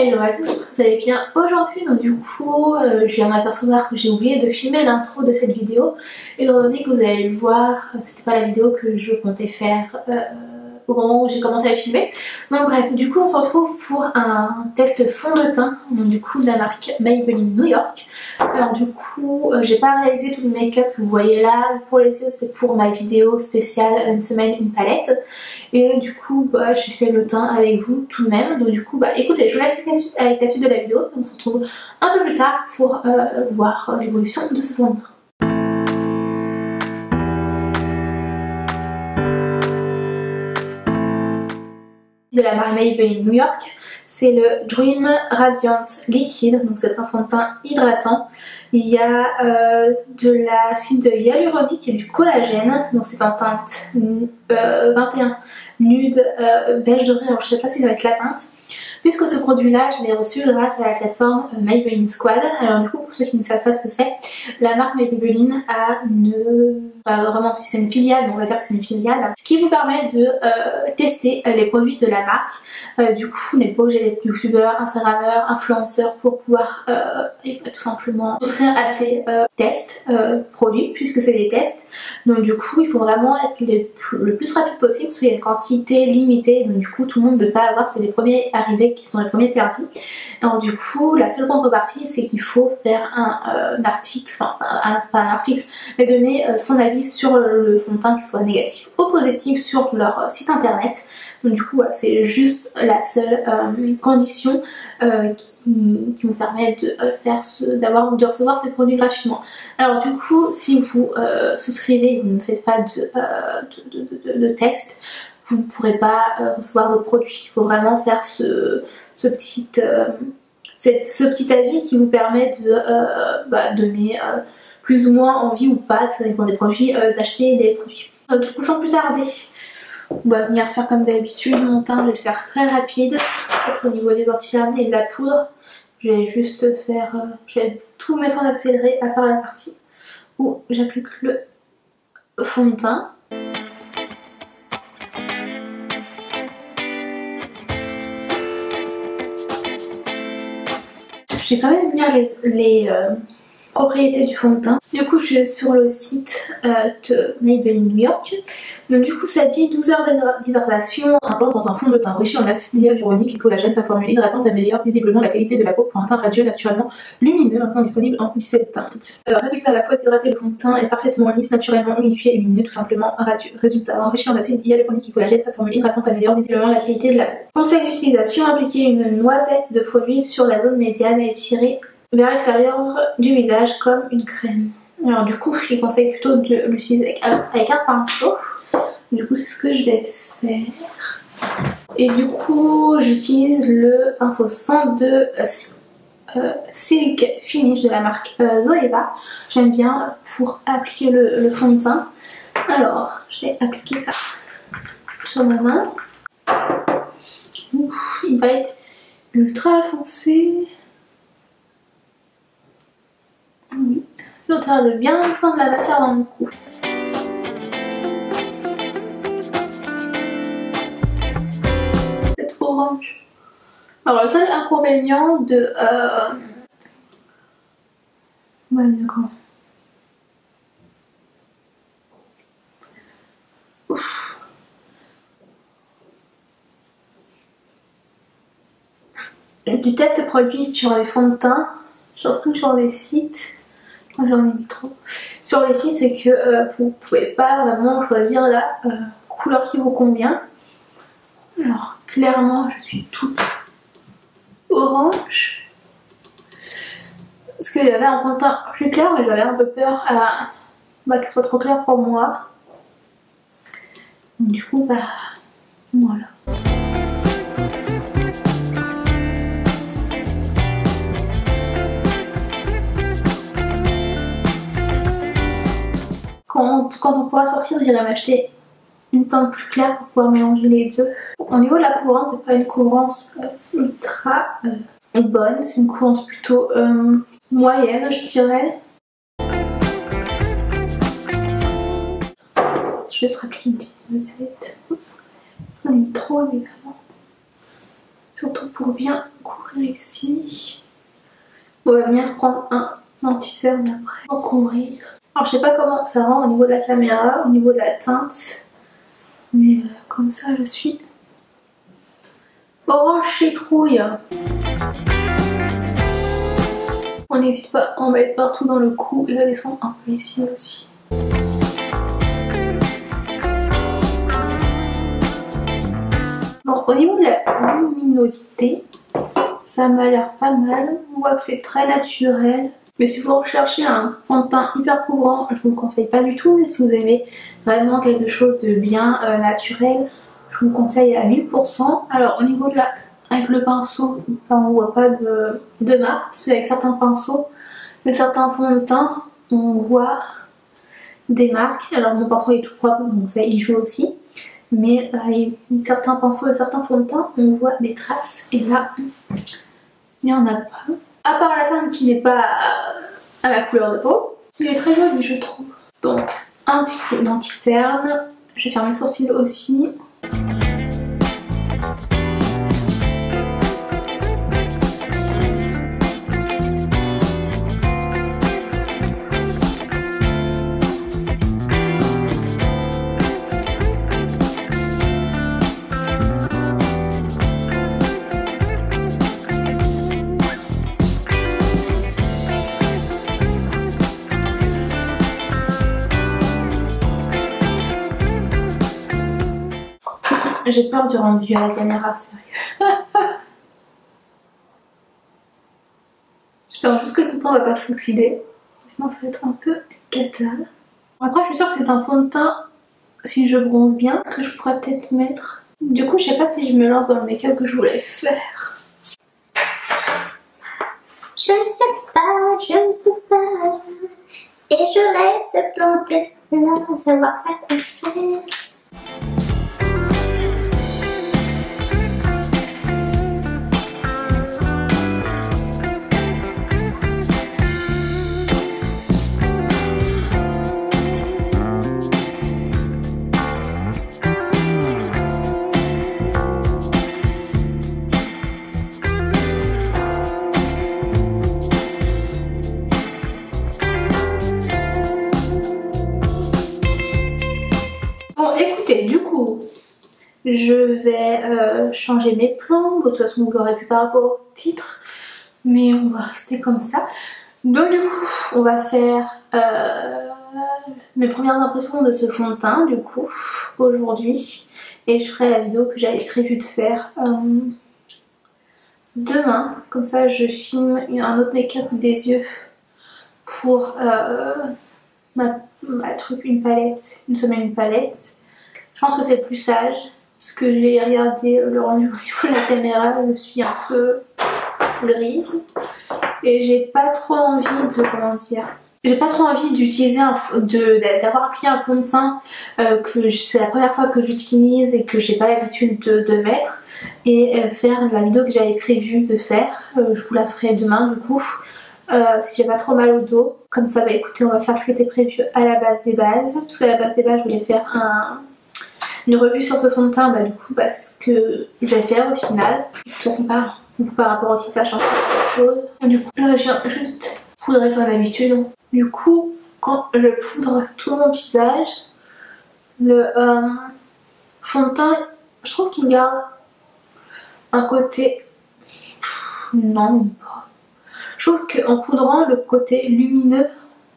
Hello à tous, vous allez bien aujourd'hui? Donc du coup, je viens de m'apercevoir que j'ai oublié de filmer l'intro de cette vidéo. Étant donné que vous allez le voir, c'était pas la vidéo que je comptais faire au moment où j'ai commencé à filmer. Donc bref, du coup on se retrouve pour un test fond de teint, donc du coup de la marque Maybelline New York. Alors du coup, j'ai pas réalisé tout le make-up que vous voyez là. Pour les yeux, c'est pour ma vidéo spéciale une semaine, une palette. Et du coup, j'ai fait le teint avec vous tout de même. Donc du coup, écoutez, je vous laisse avec la suite de la vidéo. On se retrouve un peu plus tard pour voir l'évolution de ce fond de teint. De la marque Maybelline New York, c'est le Dream Radiant Liquide, donc c'est un fond de teint hydratant. Il y a de l'acide hyaluronique et du collagène, donc c'est en teinte 21 nude beige doré. Alors je sais pas si ça va être la teinte, puisque ce produit là je l'ai reçu grâce à la plateforme Maybelline Squad. Alors du coup, pour ceux qui ne savent pas ce que c'est, la marque Maybelline a pas vraiment si c'est une filiale, mais on va dire que c'est une filiale qui vous permet de tester les produits de la marque. Du coup, vous n'êtes pas obligé d'être youtubeur, instagrammeur, influenceur pour pouvoir tout simplement souscrire à ces tests produits, puisque c'est des tests. Donc du coup, il faut vraiment être le plus rapide possible parce qu'il y a une quantité limitée. Donc du coup, tout le monde ne peut pas avoir, c'est les premiers arrivés qui sont les premiers servis. Alors du coup, la seule contrepartie, c'est qu'il faut faire un article, enfin pas un article, mais donner son avis sur le fond de teint, qui soit négatif ou positif, sur leur site internet. Donc du coup, voilà, c'est juste la seule condition qui vous permet de recevoir ces produits gratuitement. Alors du coup, si vous souscrivez, vous ne faites pas de texte, vous ne pourrez pas recevoir d'autres produits. Il faut vraiment faire ce petit avis qui vous permet de donner plus ou moins envie ou pas, ça dépend des produits, d'acheter des produits. Du coup, sans plus tarder, on va venir faire comme d'habitude. Mon teint, je vais le faire très rapide. Au niveau des anti-cernes et de la poudre, je vais juste faire, je vais tout mettre en accéléré à part la partie où j'applique le fond de teint. Je vais quand même lire les propriétés du fond de teint. Du coup, je suis sur le site de Maybelline New York. Donc du coup, ça dit 12 heures d'hydratation intense dans un fond de teint enrichi en acide hyaluronique et collagène. Sa formule hydratante améliore visiblement la qualité de la peau pour un teint radieux naturellement lumineux, maintenant disponible en 17 teintes. Résultat, la peau est hydratée, le fond de teint est parfaitement lisse, naturellement humidifié et lumineux, tout simplement radieux. Résultat, enrichi en acide hyaluronique et collagène, sa formule hydratante améliore visiblement la qualité de la peau. Conseil d'utilisation: appliquer une noisette de produit sur la zone médiane et étirer vers l'extérieur du visage comme une crème. Alors du coup, je conseille plutôt de l'utiliser avec un pinceau. Du coup, c'est ce que je vais faire. Et du coup, j'utilise le pinceau 102 Silk Finish de la marque Zoeva. J'aime bien pour appliquer le fond de teint. Alors, je vais appliquer ça sur ma main. Ouf, il va être ultra foncé. Oui, j'ai en train de bien descendre la matière dans le cou. C'est orange. Alors le seul inconvénient de ouais, d'accord. Du test produit sur les fonds de teint, surtout sur les sites. J'en ai mis trop. Sur les sites, c'est que vous pouvez pas vraiment choisir la couleur qui vous convient. Alors clairement, je suis toute orange parce que j'avais un fond de teint plus clair, mais j'avais un peu peur que ce soit trop clair pour moi. Donc, du coup, voilà. Quand on pourra sortir, j'irai m'acheter une teinte plus claire pour pouvoir mélanger les deux. Au niveau de la couvrance, c'est pas une couvrance ultra bonne, c'est une couvrance plutôt moyenne, je dirais. Je vais juste appliquer une petite noisette. J'en ai trop évidemment. Surtout pour bien couvrir. couvrir ici. On va venir prendre un anti-cerne après pour couvrir. Alors je sais pas comment ça rend au niveau de la caméra, au niveau de la teinte. Mais comme ça je suis orange citrouille. On n'hésite pas à en mettre partout dans le cou et à descendre un peu ici aussi. Bon, au niveau de la luminosité, ça m'a l'air pas mal. On voit que c'est très naturel. Mais si vous recherchez un fond de teint hyper couvrant, je vous le conseille pas du tout. Mais si vous aimez vraiment quelque chose de bien naturel, je vous conseille à 1000%. Alors au niveau de la... avec le pinceau, enfin, on voit pas de marque. Parce qu'avec certains pinceaux, et certains fonds de teint, on voit des marques. Alors mon pinceau est tout propre, donc ça y joue aussi. Mais certains pinceaux et certains fonds de teint, on voit des traces. Et là, il n'y en a pas. À part la teinte qui n'est pas à ma couleur de peau. Il est très joli, je trouve. Donc, un petit coup d'anti-cerne. Je vais faire mes sourcils aussi. J'ai peur du rendu à la caméra, sérieux. J'espère juste que le fond de teint va pas s'oxyder. Sinon ça va être un peu cata. Après je suis sûre que c'est un fond de teint, si je bronze bien, que je pourrais peut-être mettre. Du coup je sais pas si je me lance dans le make-up que je voulais faire. Je ne sais pas, je ne peux pas. Et je reste plantée là, savoir pas quoi faire. Bon écoutez, du coup, je vais changer mes plans. De toute façon vous l'aurez vu par rapport au titre. Mais on va rester comme ça. Donc du coup, on va faire mes premières impressions de ce fond de teint du coup, aujourd'hui. Et je ferai la vidéo que j'avais prévu de faire demain. Comme ça je filme un autre make-up des yeux pour ma truc, une palette, une semaine une palette. Je pense que c'est plus sage. Parce que j'ai regardé le rendu au niveau de la caméra, je suis un peu grise. Et j'ai pas trop envie de, comment dire, j'ai pas trop envie d'utiliser d'avoir appliqué un fond de teint que c'est la première fois que j'utilise et que j'ai pas l'habitude de mettre, et faire la vidéo que j'avais prévu de faire. Je vous la ferai demain du coup, si j'ai pas trop mal au dos. Comme ça, bah écoutez, on va faire ce qui était prévu à la base des bases, parce qu'à la base des bases je voulais faire une revue sur ce fond de teint. Bah du coup bah, c'est ce que je vais faire au final. De toute façon par rapport au titre ça change pas quelque chose. Du coup là je viens juste poudrer comme d'habitude. Du coup quand je poudre tout mon visage, le fond de teint je trouve qu'il garde un côté... Non même pas. Je trouve qu'en poudrant le côté lumineux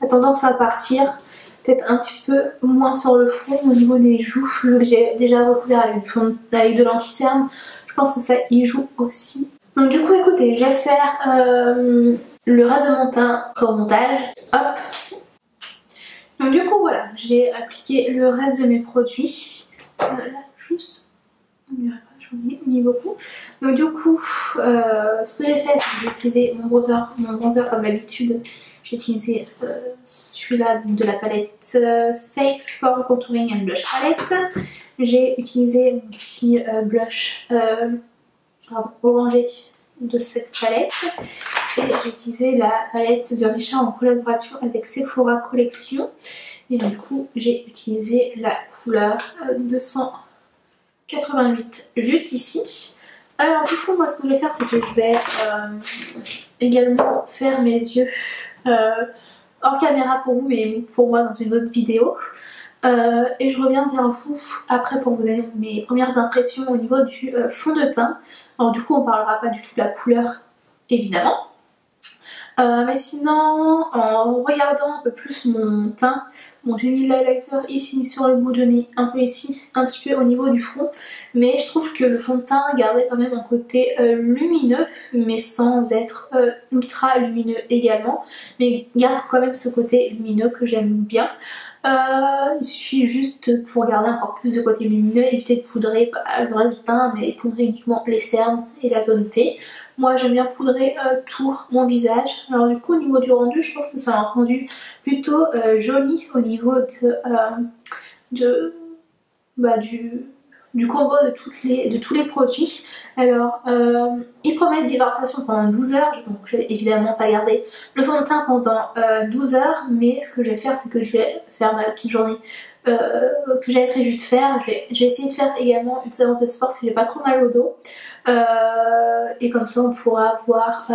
a tendance à partir. Peut-être un petit peu moins sur le front, au niveau des joues, vu que j'ai déjà recouvert avec de l'anti-cerne. Je pense que ça y joue aussi. Donc du coup écoutez, je vais faire le reste de mon teint au montage. Hop. Donc du coup voilà, j'ai appliqué le reste de mes produits. Là juste, j'en ai mis beaucoup. Donc du coup, ce que j'ai fait, c'est que j'ai utilisé mon bronzer comme d'habitude. J'ai utilisé celui-là de la palette Face for Contouring and Blush Palette. J'ai utilisé mon petit blush orangé de cette palette. Et j'ai utilisé la palette de Richard en collaboration avec Sephora Collection. Et du coup, j'ai utilisé la couleur 288 juste ici. Alors du coup moi ce que je vais faire c'est que je vais également faire mes yeux hors caméra pour vous mais pour moi dans une autre vidéo. Et je reviens vers vous après pour vous donner mes premières impressions au niveau du fond de teint. Alors du coup on parlera pas du tout de la couleur évidemment. Mais sinon, en regardant un peu plus mon teint, bon j'ai mis l'highlighter ici sur le bout de nez, un peu ici, un petit peu au niveau du front, mais je trouve que le fond de teint gardait quand même un côté lumineux, mais sans être ultra lumineux également, mais garde quand même ce côté lumineux que j'aime bien. Il suffit juste pour garder encore plus de côté lumineux, éviter de poudrer le reste du teint, mais poudrer uniquement les cernes et la zone T. Moi j'aime bien poudrer tout mon visage. Alors du coup au niveau du rendu je trouve que c'est un rendu plutôt joli au niveau du combo de tous les produits. Alors ils promettent d'hydratation pendant 12 heures, donc je vais évidemment pas garder le fond de teint pendant 12 heures, mais ce que je vais faire c'est que je vais faire ma petite journée que j'avais prévu de faire. Je vais essayer de faire également une séance de sport si j'ai pas trop mal au dos. Et comme ça on pourra voir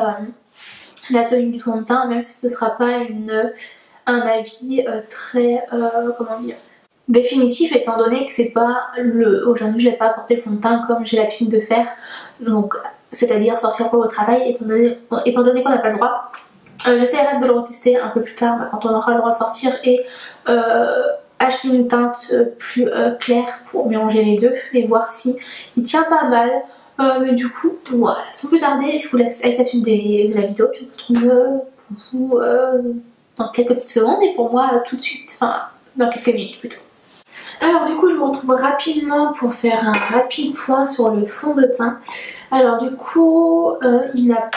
la tenue du fond de teint, même si ce sera pas un avis très comment dire, définitif, étant donné que c'est pas aujourd'hui je n'ai pas apporté le fond de teint comme j'ai l'habitude de faire, donc c'est-à-dire sortir pour le travail, étant donné qu'on n'a pas le droit. J'essaierai de le retester un peu plus tard quand on aura le droit de sortir et acheter une teinte plus claire pour mélanger les deux et voir si il tient pas mal. Mais du coup voilà, sans plus tarder je vous laisse avec la suite de la vidéo, puis on se retrouve pour vous dans quelques petites secondes et pour moi tout de suite, enfin dans quelques minutes plutôt. Alors du coup je vous retrouve rapidement pour faire un rapide point sur le fond de teint. Alors du coup il n'a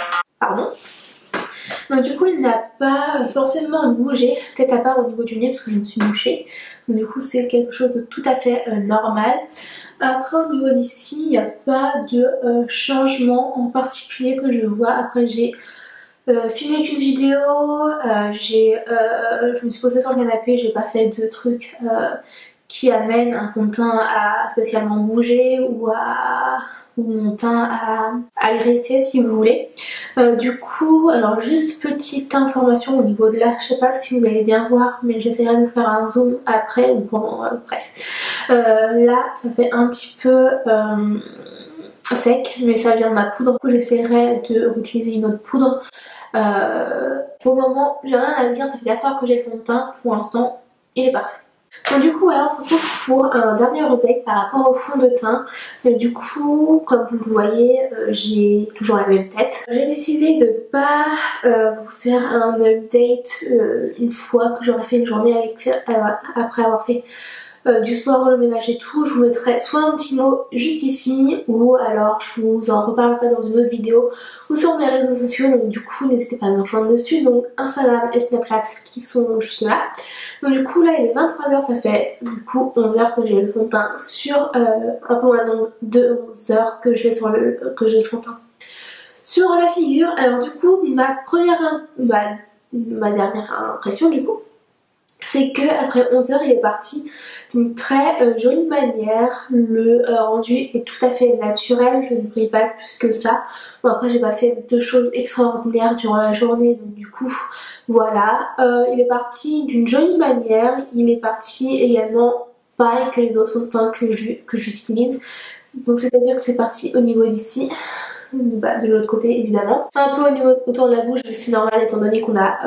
pas forcément bougé, peut-être à part au niveau du nez parce que je me suis mouchée. Donc du coup c'est quelque chose de tout à fait normal. Après au niveau d'ici il n'y a pas de changement en particulier que je vois. Après j'ai filmé qu'une vidéo, je me suis posée sur le canapé, j'ai pas fait de trucs qui amène un fond de teint à spécialement bouger ou mon teint à graisser si vous voulez. Du coup, alors juste petite information au niveau de là, je sais pas si vous allez bien voir, mais j'essaierai de faire un zoom après ou pendant, bref. Là, ça fait un petit peu sec, mais ça vient de ma poudre. Du coup, j'essaierai de utiliser une autre poudre. Pour le moment, j'ai rien à dire, ça fait 4 heures que j'ai le fond de teint, pour l'instant, il est parfait. Donc du coup voilà, on se retrouve pour un dernier update par rapport au fond de teint. Du coup comme vous le voyez j'ai toujours la même tête. J'ai décidé de pas vous faire un update une fois que j'aurai fait une journée avec après avoir fait du sport, le ménage et tout. Je vous mettrai soit un petit mot juste ici ou alors je vous en reparlerai dans une autre vidéo ou sur mes réseaux sociaux, donc du coup n'hésitez pas à me rejoindre dessus, donc Instagram et Snapchat qui sont juste là. Donc du coup là il est 23h, ça fait du coup 11h que j'ai le fond de teint sur un peu moins de 11h que j'ai le fond de teint sur la figure. Alors du coup ma dernière impression du coup c'est que après 11h il est parti d'une très jolie manière. Le rendu est tout à fait naturel, je ne brille pas plus que ça. Bon après j'ai pas fait de choses extraordinaires durant la journée, donc du coup voilà. Il est parti d'une jolie manière, il est parti également pareil que les autres fonds de teint que j'utilise. Donc c'est à dire que c'est parti au niveau d'ici. De l'autre côté évidemment, un peu au niveau autour de la bouche, c'est normal étant donné qu'on a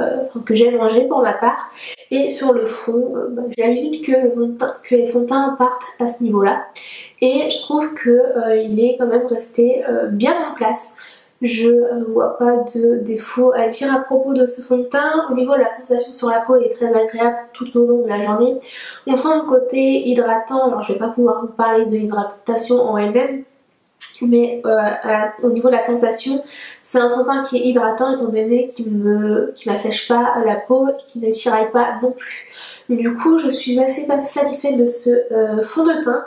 que j'ai mangé pour ma part, et sur le front j'ai l'habitude que les fonds de teint partent à ce niveau là et je trouve que il est quand même resté bien en place. Je vois pas de défaut à dire à propos de ce fond de teint. Au niveau de la sensation sur la peau, il est très agréable tout au long de la journée. On sent le côté hydratant, alors je vais pas pouvoir vous parler de l'hydratation en elle-même, mais au niveau de la sensation, c'est un fond de teint qui est hydratant étant donné qu'il m'assèche pas la peau et qui ne tiraille pas non plus. Du coup je suis assez satisfaite de ce fond de teint.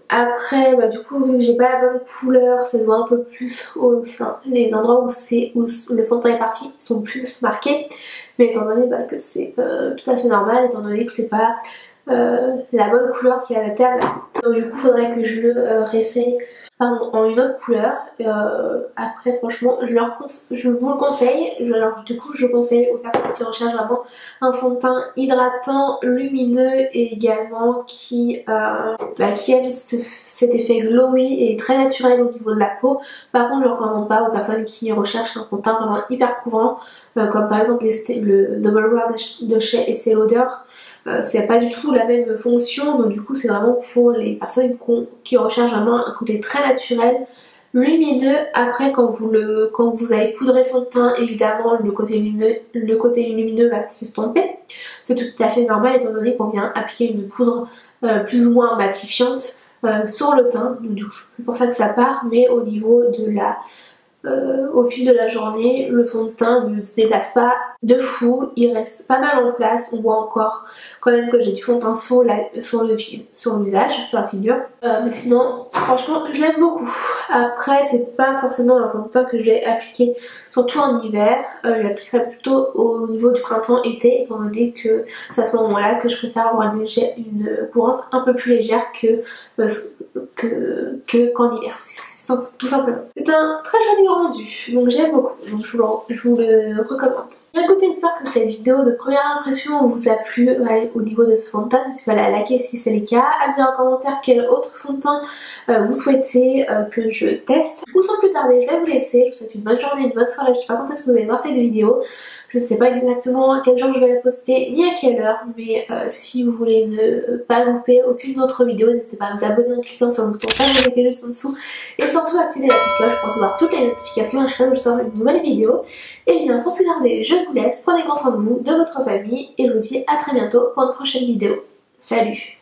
Après du coup vu que j'ai pas la bonne couleur, ça se voit un peu plus les endroits où le fond de teint est parti sont plus marqués, mais étant donné que c'est tout à fait normal, étant donné que c'est pas la bonne couleur qui est adaptable. Donc du coup faudrait que je le réessaye en une autre couleur. Après franchement je vous le conseille. Du coup je conseille aux personnes qui recherchent vraiment un fond de teint hydratant, lumineux et également qui aime cet effet glowy et très naturel au niveau de la peau. Par contre je ne recommande pas aux personnes qui recherchent un fond de teint vraiment hyper couvrant comme par exemple le Double Wear de chez Estée Lauder. C'est pas du tout la même fonction, donc du coup c'est vraiment pour les personnes qui recherchent vraiment un côté très naturel, lumineux. Après quand vous allez poudrer le fond de teint, évidemment le côté lumineux va s'estomper. C'est tout à fait normal étant donné qu'on vient appliquer une poudre plus ou moins matifiante sur le teint, donc du coup c'est pour ça que ça part, mais au niveau de au fil de la journée, le fond de teint ne se déplace pas de fou, il reste pas mal en place. On voit encore quand même que j'ai du fond de teint sur le visage, sur la figure. Mais sinon, franchement, je l'aime beaucoup. Après, c'est pas forcément un fond de teint que je vais appliquer surtout en hiver. Je l'appliquerai plutôt au niveau du printemps-été, étant donné que c'est à ce moment-là que je préfère avoir une couvrance un peu plus légère qu'en hiver. Tout simplement. C'est un très joli rendu, donc j'aime beaucoup, donc je vous le recommande. Bien écoutez, j'espère que cette vidéo de première impression vous a plu au niveau de ce fond de teint. N'hésitez pas à la liker si c'est le cas, à me dire en commentaire quel autre fond de teint vous souhaitez que je teste. Du coup, sans plus tarder, je vais vous laisser. Je vous souhaite une bonne journée, une bonne soirée. Je ne sais pas quand est-ce que vous allez voir cette vidéo. Je ne sais pas exactement à quel jour je vais la poster ni à quelle heure, mais si vous voulez ne pas louper aucune autre vidéo, n'hésitez pas à vous abonner en cliquant sur le bouton s'abonner qui est juste en dessous et surtout activer la petite cloche pour recevoir toutes les notifications à chaque fois que je sors une nouvelle vidéo. Et bien sans plus tarder, je vous laisse, prenez grand soin de vous, de votre famille et je vous dis à très bientôt pour une prochaine vidéo. Salut!